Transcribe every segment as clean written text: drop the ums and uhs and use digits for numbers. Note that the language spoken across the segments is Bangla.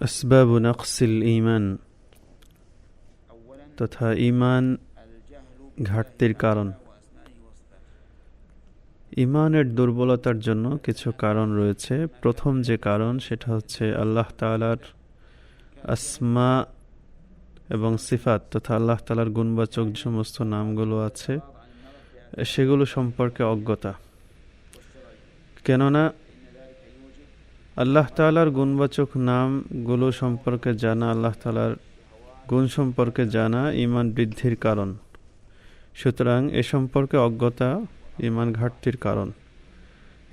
আসবাবু নাকসিল ঈমান, তথা ঈমান ঘাটতির কারণ। ঈমানের দুর্বলতার জন্য কিছু কারণ রয়েছে। প্রথম যে কারণ সেটা হচ্ছে আল্লাহ তাআলার আসমা এবং সিফাত তথা আল্লাহ তাআলার গুণবাচক যে সমস্ত নামগুলো আছে সেগুলো সম্পর্কে অজ্ঞতা। কেননা আল্লাহ তাআলার গুণবাচক নামগুলো সম্পর্কে জানা, আল্লাহ তাআলার গুণ সম্পর্কে জানা ঈমান বৃদ্ধির কারণ। সুতরাং এ সম্পর্কে অজ্ঞতা ঈমান ঘাটতির কারণ,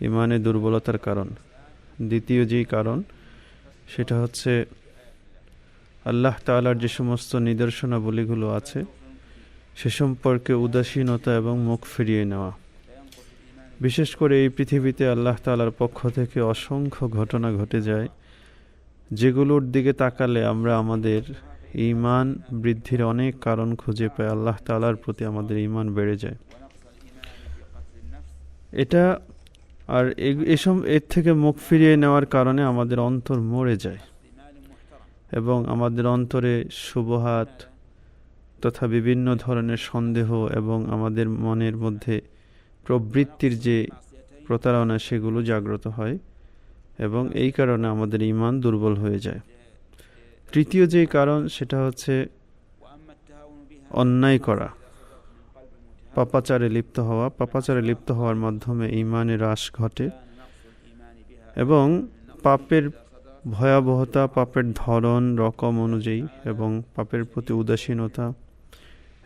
ঈমানের দুর্বলতার কারণ। দ্বিতীয় যেই কারণ সেটা হচ্ছে আল্লাহ তাআলার যে সমস্ত নিদর্শনাবলীগুলো আছে সে সম্পর্কে উদাসীনতা এবং মুখ ফিরিয়ে নেওয়া। বিশেষ করে এই পৃথিবীতে আল্লাহ তাআলার পক্ষ থেকে অসংখ্য ঘটনা ঘটে যায় যেগুলোর দিকে তাকালে আমরা আমাদের ঈমান বৃদ্ধির অনেক কারণ খুঁজে পাই। আল্লাহ তাআলার প্রতি আমাদের ঈমান বেড়ে যায়। এটা আর এর থেকে মুখ ফিরিয়ে নেওয়ার কারণে আমাদের অন্তর মরে যায় এবং আমাদের অন্তরে শুবহাত তথা বিভিন্ন ধরনের সন্দেহ এবং আমাদের মনের মধ্যে প্রবৃত্তির যে প্রতারণা সেগুলো জাগ্রত হয় এবং এই কারণে আমাদের ঈমান দুর্বল হয়ে যায়। তৃতীয় যে কারণ সেটা হচ্ছে অন্যায় করা, পাপাচারে লিপ্ত হওয়া। পাপাচারে লিপ্ত হওয়ার মাধ্যমে ঈমানের হ্রাস ঘটে এবং পাপের ভয়াবহতা, পাপের ধরন রকম অনুযায়ী এবং পাপের প্রতি উদাসীনতা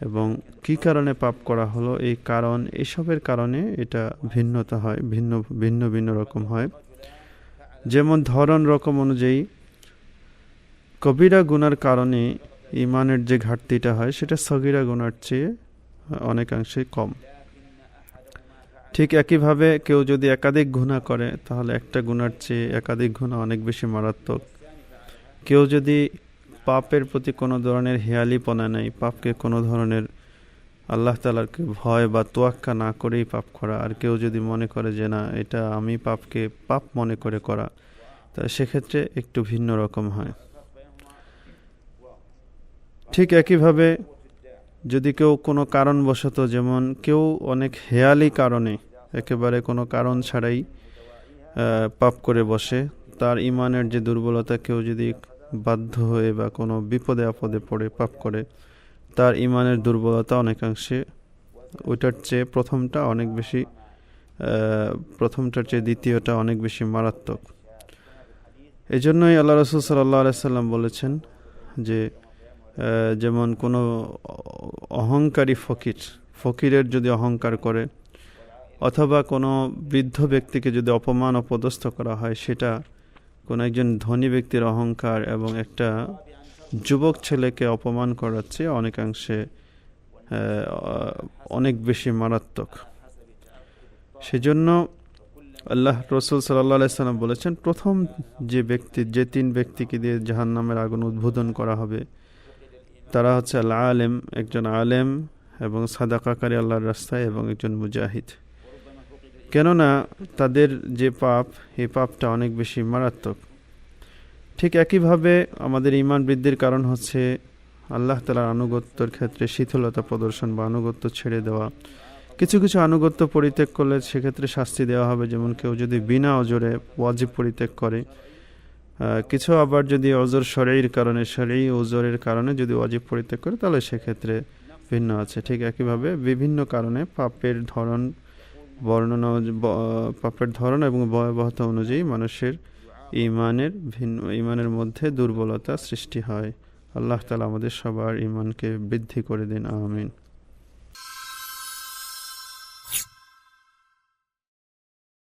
এবং কী কারণে পাপ করা হলো এই কারণ, এসবের কারণে এটা ভিন্নতা হয়, ভিন্ন ভিন্ন রকম হয়। যেমন ধরন রকম অনুযায়ী কবিরা গুনার কারণে ঈমানের যে ঘাটতিটা হয় সেটা সগীরা গুনার চেয়ে অনেকাংশে কম। ঠিক একইভাবে কেউ যদি একাধিক গুনাহ করে তাহলে একটা গুনার চেয়ে একাধিক গুনাহ অনেক বেশি মারাত্মক। কেউ যদি পাপের প্রতি কোনো ধরনের হেয়ালিপনা নেই, পাপকে কোনো ধরনের আল্লাহ তাআলাকে ভয় বা তোয়াক্কা না করেই পাপ করা, আর কেউ যদি মনে করে যে না এটা আমি পাপকে পাপ মনে করে করা, তা সেক্ষেত্রে একটু ভিন্ন রকম হয়। ঠিক একইভাবে যদি কেউ কোনো কারণবশত, যেমন কেউ অনেক হেয়ালি কারণে একেবারে কোনো কারণ ছাড়াই পাপ করে বসে, তার ঈমানের যে দুর্বলতা, কেউ যদি বাধ্য হয়ে বা কোনো বিপদে আপদে পড়ে পাপ করে, তার ঈমানের দুর্বলতা অনেকাংশে ওইটার চেয়ে প্রথমটার চেয়ে দ্বিতীয়টা অনেক বেশি মারাত্মক। এজন্যই আল্লাহ রাসূল সাল্লাল্লাহু আলাইহি সাল্লাম বলেছেন যে যেমন কোনো অহংকারী ফকিরের যদি অহংকার করে অথবা কোনো বৃদ্ধ ব্যক্তিকে যদি অপমান অপদস্থ করা হয়, সেটা কোনো একজন ধনী ব্যক্তির অহংকার এবং একটা যুবক ছেলেকে অপমান করার চেয়ে অনেকাংশে অনেক বেশি মারাত্মক। সেজন্য আল্লাহ রাসূল সাল্লাল্লাহু আলাইহি সাল্লাম বলেছেন প্রথম যে তিন ব্যক্তিকে দিয়ে জাহান্নামের আগুন উদ্বোধন করা হবে তারা হচ্ছে আলেম, একজন আলেম এবং সাদাকাকারী আল্লাহর রাস্তায়, এবং একজন মুজাহিদ। কেননা তাদের যে পাপ, এই পাপটা অনেক বেশি মারাত্মক। ঠিক একইভাবে আমাদের ঈমান বৃদ্ধির কারণ হচ্ছে আল্লাহ তাআলার আনুগত্যের ক্ষেত্রে শিথিলতা প্রদর্শন বা আনুগত্য ছেড়ে দেওয়া। কিছু কিছু আনুগত্য পরিত্যাগ করলে সেক্ষেত্রে শাস্তি দেওয়া হবে, যেমন কেউ যদি বিনা ওজরে ওয়াজিব পরিত্যাগ করে, কিছু আবার যদি ওজর শরঈর কারণে, শরঈ ওজরের কারণে যদি ওয়াজিব পরিত্যাগ করে তাহলে সেক্ষেত্রে ভিন্ন আছে। ঠিক একইভাবে বিভিন্ন কারণে পাপের ধরন এবং ভয়াবহতা অনুযায়ী মানুষের ঈমানের মধ্যে দুর্বলতা সৃষ্টি হয়। আল্লাহ তাআলা আমাদের সবার ঈমানকে বৃদ্ধি করে দিন, আমিন।